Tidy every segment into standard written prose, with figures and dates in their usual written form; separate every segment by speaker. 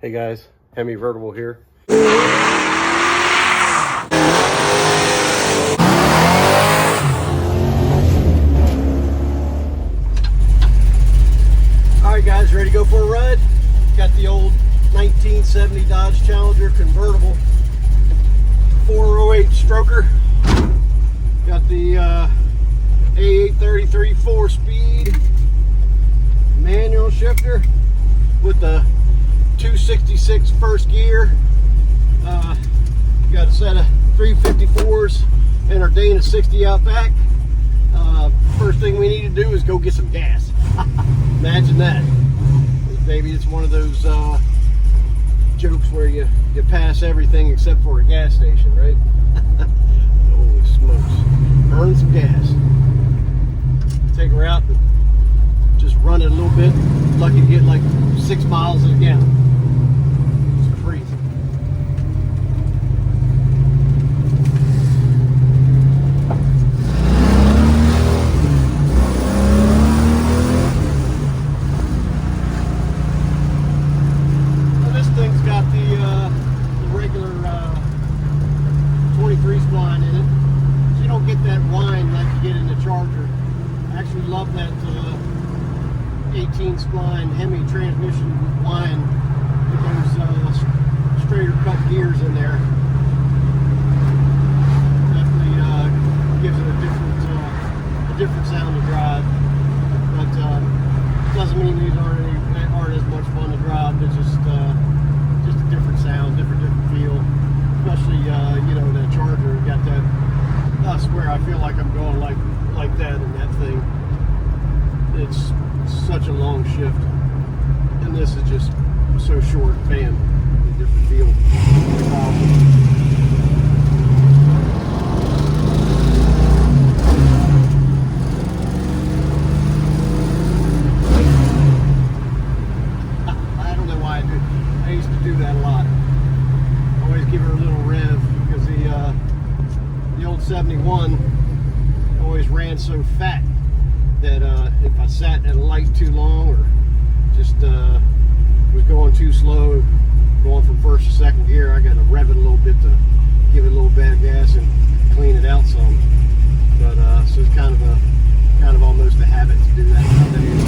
Speaker 1: Hey guys, Convertible here. Alright guys, ready to go for a ride? Got the old 1970 Dodge Challenger convertible 408 stroker. Got the A833 4-speed manual shifter with the 266 first gear. Got a set of 354s and our Dana 60 out back. First thing we need to do is go get some gas. Imagine that. Maybe it's one of those jokes where you pass everything except for a gas station, right? Holy smokes. Burn some gas. Take her out and just run it a little bit. Lucky to get like 6 miles a gallon. It's crazy. Well, this thing's got the regular 23 spline in it. So you don't get that whine like you get in the Charger. I actually love that 18 spline Hemi transmission whine with those straighter cut gears in there. Definitely gives it a different sound to drive, but doesn't mean these aren't as much fun to drive. It's just a different sound, different feel. Especially you know, that Charger got that. I swear I feel like I'm going like that in that thing. It's such a long shift, and this is just so short. Bam, a different feel. I don't know why I do. I used to do that a lot. Always give her a little rev because the old 71 always ran so fat that if I sat at a light too long or just was going too slow, going from first to second gear, I got to rev it a little bit to give it a little bit of gas and clean it out some. But so it's kind of almost a habit to do that nowadays.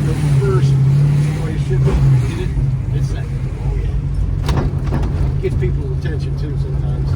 Speaker 1: But first, well, you should hit it. It's second. Oh yeah, gets people's attention too sometimes.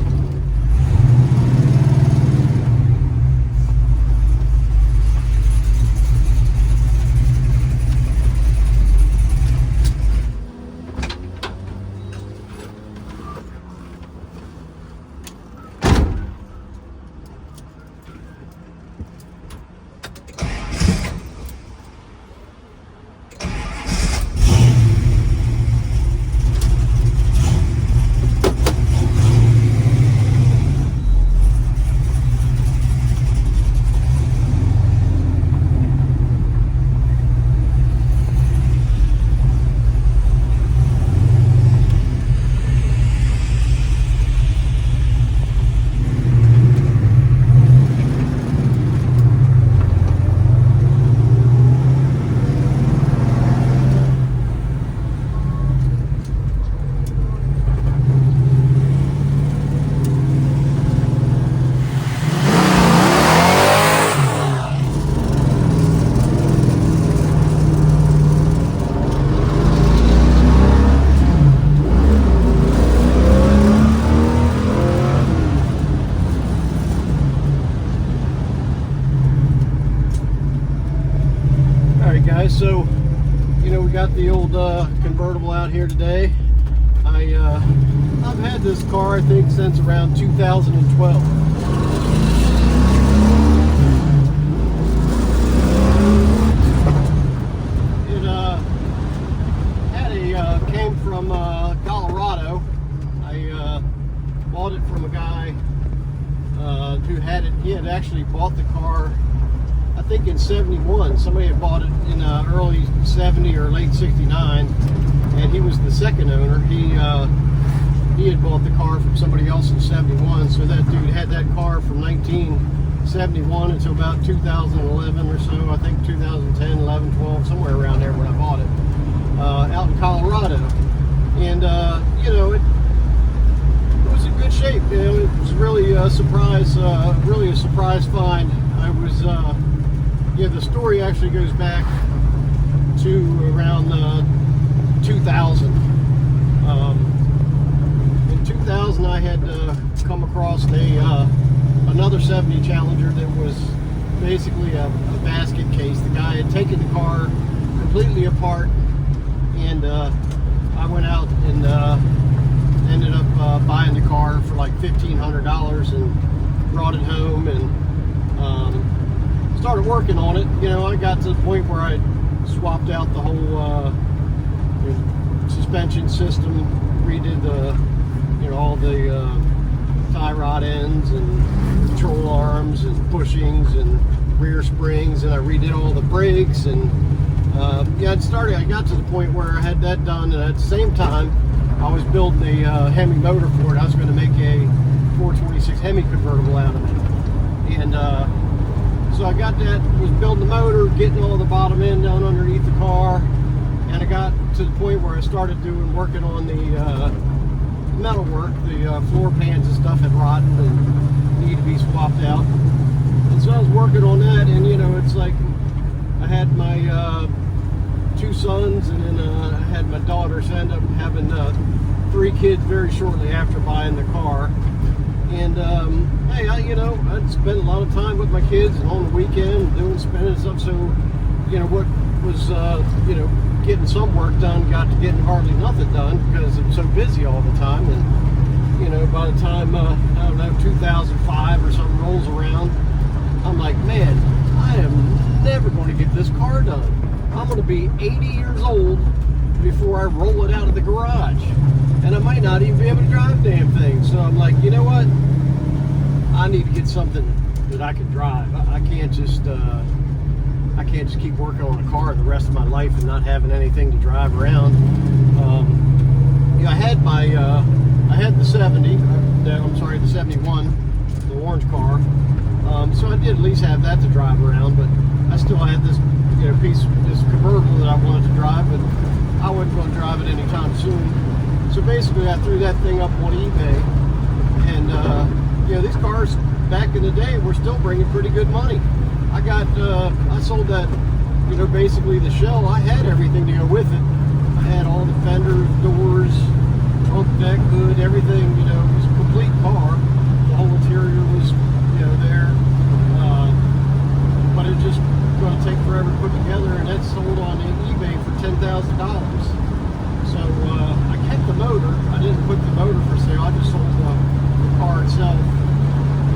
Speaker 1: Guys, so you know, we got the old convertible out here today. I've had this car I think since around 2012. It came from Colorado. I bought it from a guy who had it. He had actually bought the car I think in 71. Somebody had bought it in early 70 or late 69, and he was the second owner. He had bought the car from somebody else in 71, so that dude had that car from 1971 until about 2011 or so. I think 2010, 11, 12, somewhere around there when I bought it. a surprise, really a surprise find. I was, the story actually goes back to around 2000. In 2000, I had come across another 70 Challenger that was basically a basket case. The guy had taken the car completely apart, and I went out and ended up buying the car for like $1,500 and brought it home and started working on it. I got to the point where I swapped out the whole suspension system, redid all the tie rod ends and control arms and bushings and rear springs, and I redid all the brakes, and I got to the point where I had that done, and at the same time I was building a Hemi motor for it. I was going to make a 426 Hemi convertible out of it, and so I got that, was building the motor, getting all the bottom end down underneath the car, and I got to the point where I started working on the metal work. The floor pans and stuff had rotten and needed to be swapped out, and so I was working on that, and it's like I had my 2 sons, and then I had my daughter, so I ended up having 3 kids very shortly after buying the car. And hey, I'd spent a lot of time with my kids and on the weekend spending stuff, so what was getting some work done got to getting hardly nothing done because I'm so busy all the time. And by the time 2005 or something rolls around, I'm like, man, I am never going to get this car done. I'm going to be 80 years old before I roll it out of the garage, and I might not even be able to drive the damn thing. So I'm like, you know what? I need to get something that I can drive. I can't just keep working on a car the rest of my life and not having anything to drive around. I had the 70. The 71, the orange car. So I did at least have that to drive around, but I still had this this convertible that I wanted to drive, but I wasn't going to drive it anytime soon. So basically I threw that thing up on eBay, and these cars back in the day were still bringing pretty good money. I sold that, basically the shell. I had everything to go with it. I had all the fenders, doors, trunk deck, hood, everything. It was a complete car. The whole interior was there, but it just going to take forever to put together, and that's sold on eBay for $10,000. So I kept the motor. I didn't put the motor for sale. I just sold the car itself,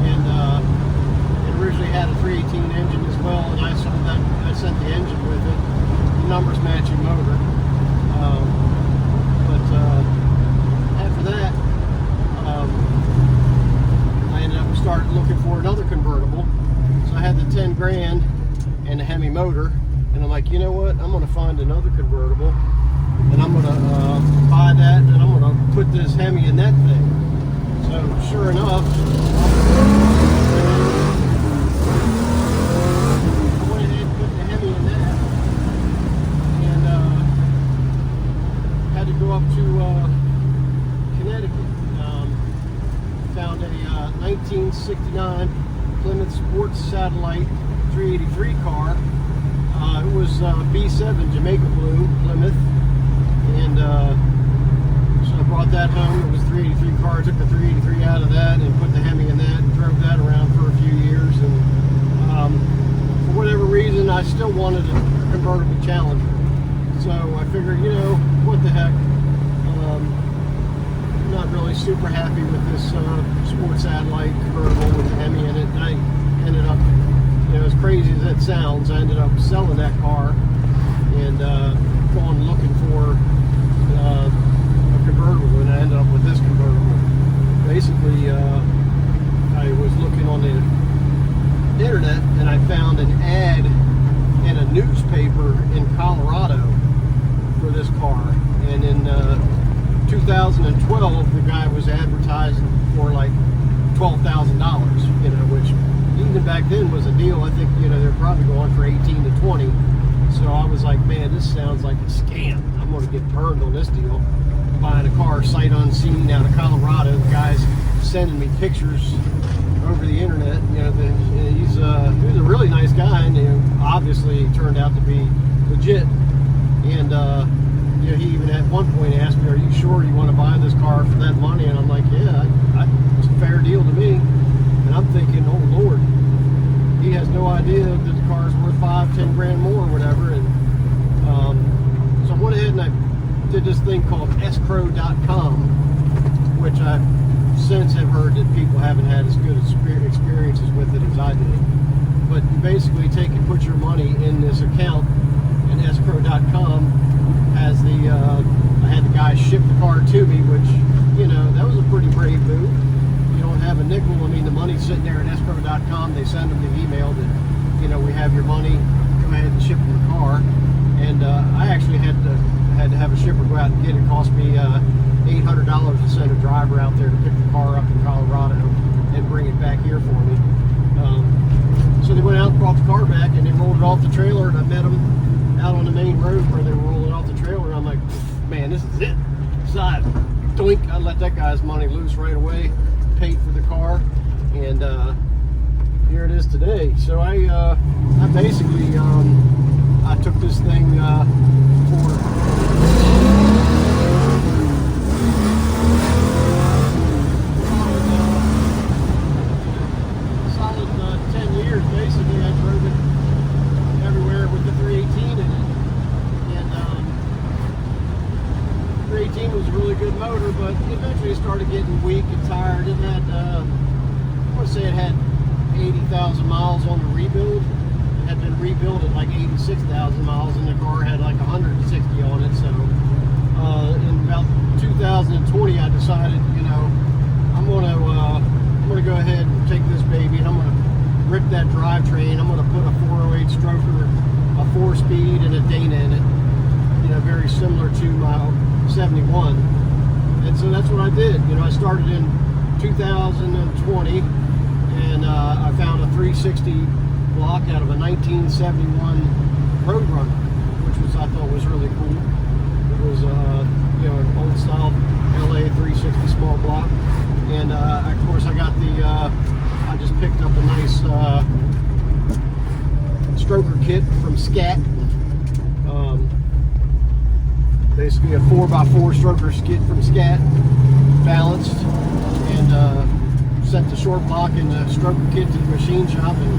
Speaker 1: and it originally had a 318 engine as well, and I sold that. I sent the engine with it, the numbers matching motor. But after that, I ended up started looking for another convertible. So I had the 10 grand and a Hemi motor, and I'm like, you know what, I'm going to find another convertible, and I'm going to buy that, and I'm going to put this Hemi in that thing. So sure enough, I went ahead and put the Hemi in that, and had to go up to Connecticut. Found a 1969 Plymouth Sports Satellite 383 car. It was B7 Jamaica Blue Plymouth, and so I brought that home. It was a 383 car. I took the 383 out of that and put the Hemi in that and drove that around for a few years, and for whatever reason I still wanted a convertible Challenger. So I figured, what the heck, I'm not really super happy with this Sports Satellite convertible with the Hemi in it, and I ended up, as crazy as that sounds, I ended up selling that car and going looking for a convertible, and I ended up with this convertible. Basically, I was looking on the internet, and I found an ad in a newspaper in Colorado for this car, and in 2012 the guy was advertising for like $12,000, which even back then was a deal. I think they're probably going for 18 to 20. So I was like, man, this sounds like a scam. I'm going to get burned on this deal. Buying a car sight unseen out of Colorado. The guy's sending me pictures over the internet. You know, he's a really nice guy, and obviously he turned out to be legit. And he even at one point asked me, "Are you sure you want to buy this car for that money?" And I'm like, "Yeah, it's a fair deal to me." And I'm thinking, "Oh Lord, he has no idea that the car is worth $5-10 grand more or whatever." And so I went ahead and I did this thing called escrow.com, which I since have heard that people haven't had as good experiences with it as I did. But you basically put your money in this account, and escrow.com has I had the guy ship the car to me, which, that was a pretty brave move. You don't have a nickel. I mean, the money's sitting there at escrow.com. They send them the email that, we have your money, go ahead and ship them the car. And I actually had to have a shipper go out and get it. It cost me $800 to send a driver out there to pick the car up in Colorado and bring it back here for me. So they went out and brought the car back, and they rolled it off the trailer, and I met them out on the main road where they were rolling off the trailer, and I'm like, man, this is it. So I let that guy's money loose right away, paid for the car, and here it is today. So I basically I took this thing for solid 10 years. Basically, I drove it everywhere with the 318 in it, and 318 was a really good motor, but eventually it started getting weak and tired. It had, I want to say it had 80,000 miles on the rebuild. It had been rebuilt at like 86,000 miles, and the car had like 160 on it. So in about 2020, I decided, I'm gonna go ahead and take this baby, and I'm gonna rip that drivetrain. I'm gonna put a 408 stroker, a 4-speed, and a Dana in it. Very similar to my 71. And so that's what I did. I started in 2020, and I found a 360 block out of a 1971 Roadrunner, which I thought was really cool. It was an old style LA 360 small block, and of course I got I just picked up a nice stroker kit from Scat. Basically a 4x4 stroker kit from Scat, balanced, and sent the short block and the stroker kit to the machine shop in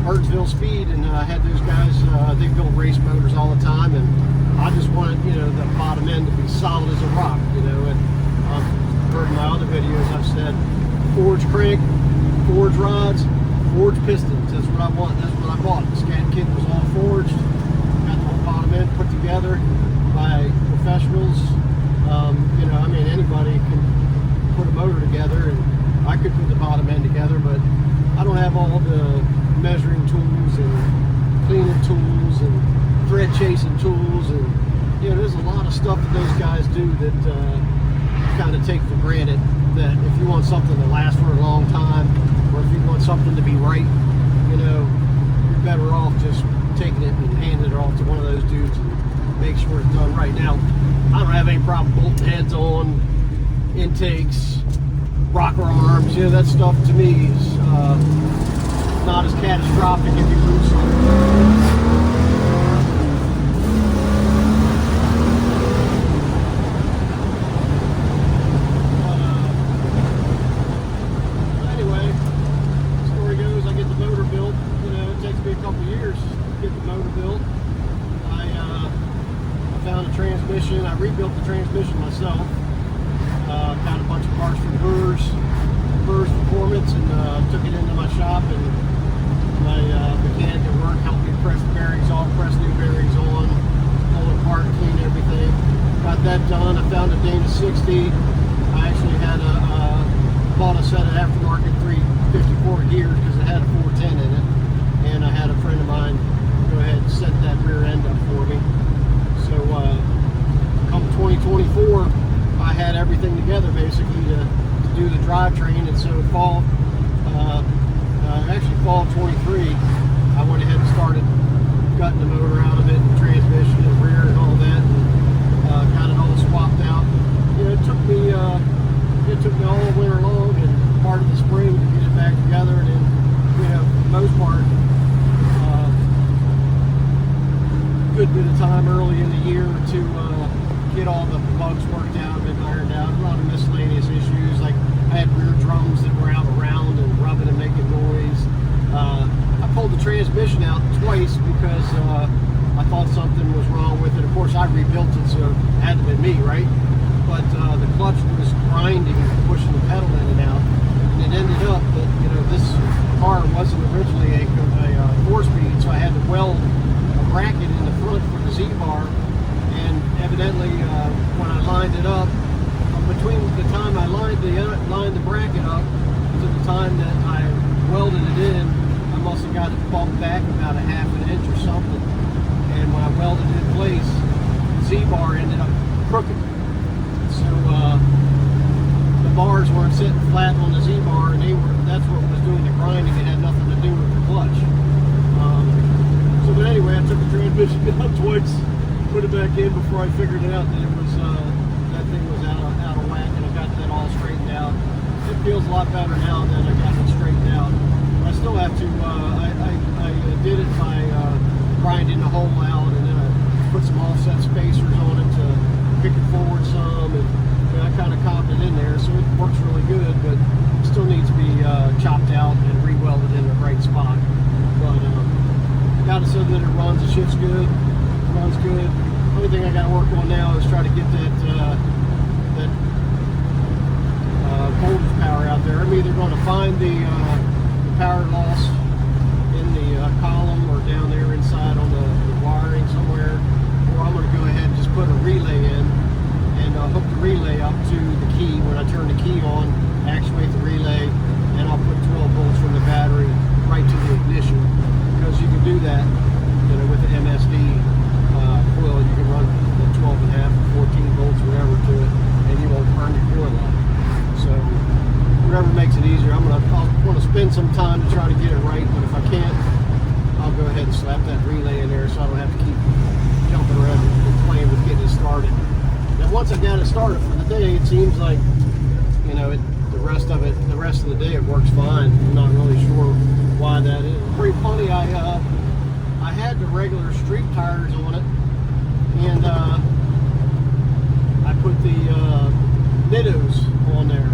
Speaker 1: Burnsville Speed, and I had those guys, they build race motors all the time, and I just wanted, the bottom end to be solid as a rock, and heard in my other videos I've said forged crank, forged rods, forged pistons. That's what I want. That's what I bought. The Scat kit was all forged, got the whole bottom end put together by professionals. Anybody can put a motor together, and I could put the bottom end together, but I don't have all the measuring tools and cleaning tools and thread chasing tools, and there's a lot of stuff that those guys do that kind of take for granted, that if you want something to last for a long time, or if you want something to be right, you're better off just taking it and handing it off to one of those dudes and make sure it's done right. Now, I don't have any problem bolting heads on, intakes, rocker arms, that stuff to me is not as catastrophic if you lose something. Transmission. I rebuilt the transmission myself. Found a bunch of parts from Burr's Performance, and took it into my shop, and my mechanic at work helped me press the bearings off, press new bearings on, pull it apart, clean everything. Got that done. I found a Dana 60. I actually had bought a set of aftermarket 354 gears because it had a 410 in it, and I had a friend of mine go ahead and set that rear end up for me. So come 2024, I had everything together basically to do the drivetrain, and so fall of 23, I went ahead and started gutting the motor out of it, and transmission and rear and all that, and got it all swapped out. It took me all winter long and part of the spring to get it time early in the year to get all the bugs worked out and ironed out. A lot of miscellaneous issues, like I had rear drums that were out around and rubbing and making noise. I pulled the transmission out twice because I thought something was wrong with it. Of course, I rebuilt it, so it had to have been me, right? But the clutch was grinding, pushing the pedal in and out. And it ended up that, you know, this car wasn't originally a 4-speed, so I had to weld a bracket in the front for the Z-bar. And evidently, when I lined it up, between the time I lined the bracket up to the time that I welded it in, I must have got it bumped back about a half an inch or something. And when I welded it in place, the Z-bar ended up crooked. So the bars weren't sitting flat on the Z-bar, and that's what was doing the grinding. It had nothing to do with the clutch. But anyway, I took the transmission out twice, put it back in before I figured it out that it was that thing was out of whack, and I got that all straightened out. It feels a lot better now that I got it straightened out. I still have to. I did it by grinding the hole out, and then I put some offset spacers on it to pick it forward some, and I kind of cobbed it in there, so it works really good, but it still needs to be chopped out and re-welded in the right spot. But got it so that it runs, it shifts good, runs good. Only thing I got to work on now is try to get that voltage power out there. I'm either going to find the power loss in the column or down there inside on the wiring somewhere, or I'm going to go ahead and just put a relay in and hook the relay up to the key. When I turn the key on, actuate the relay, and I'll put 12 volts from the battery right to the ignition. Because you can do that, you know, with the MSD coil. You can run the 12.5 or 14 volts, whatever, to it, and you won't burn your coil up. So whatever makes it easier. I'll want to spend some time to try to get it right, but if I can't, I'll go ahead and slap that relay in there so I don't have to keep jumping around and playing with getting it started. Now once I got it started for the day, it seems like, you know, the rest of the day it works fine. I'm not really sure why that is. Pretty funny, I had the regular street tires on it, and I put the Nittos on there,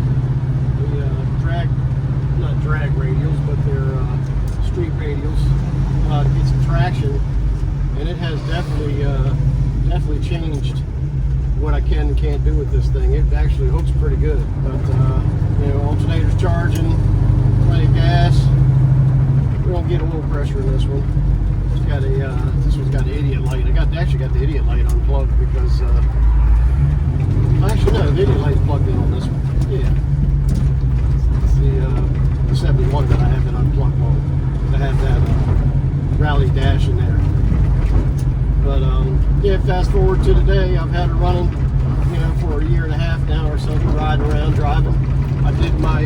Speaker 1: the not drag radials, but they're street radials, to get some traction, and it has definitely changed what I can and can't do with this thing. It actually hooks pretty good, but you know, alternator's charging, plenty of gas. We don't get oil pressure in this one. It's got this one's got the idiot light. I actually got the idiot light unplugged because actually no, the idiot light's plugged in on this one. Yeah, it's the 71 that I have it unplugged on. I have that rally dash in there. But yeah, fast forward to today, I've had it running, you know, for a year and a half now or something, riding around, driving. I did my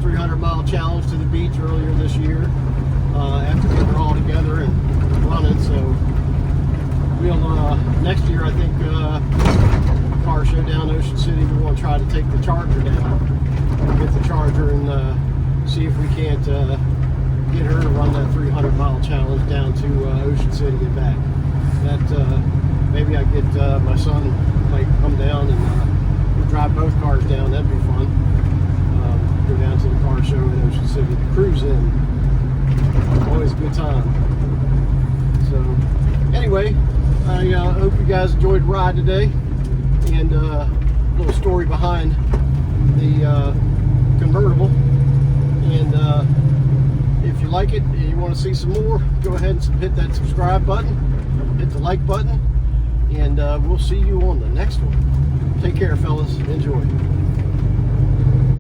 Speaker 1: 300-mile challenge to the beach earlier this year after we were all together and running. So we'll next year, I think, car show down Ocean City, we want to try to take the Charger down, get the Charger, and see if we can't get her to run that 300-mile challenge down to Ocean City and back. That maybe I get my son might come down and we'll drive both cars down. That'd be fun. Go down to the car show in Ocean City to cruise in. Always a good time. So anyway, I hope you guys enjoyed the ride today, and a little story behind the convertible. And if you like it and you want to see some more, go ahead and hit that subscribe button, hit the like button, and we'll see you on the next one. Take care, fellas. Enjoy.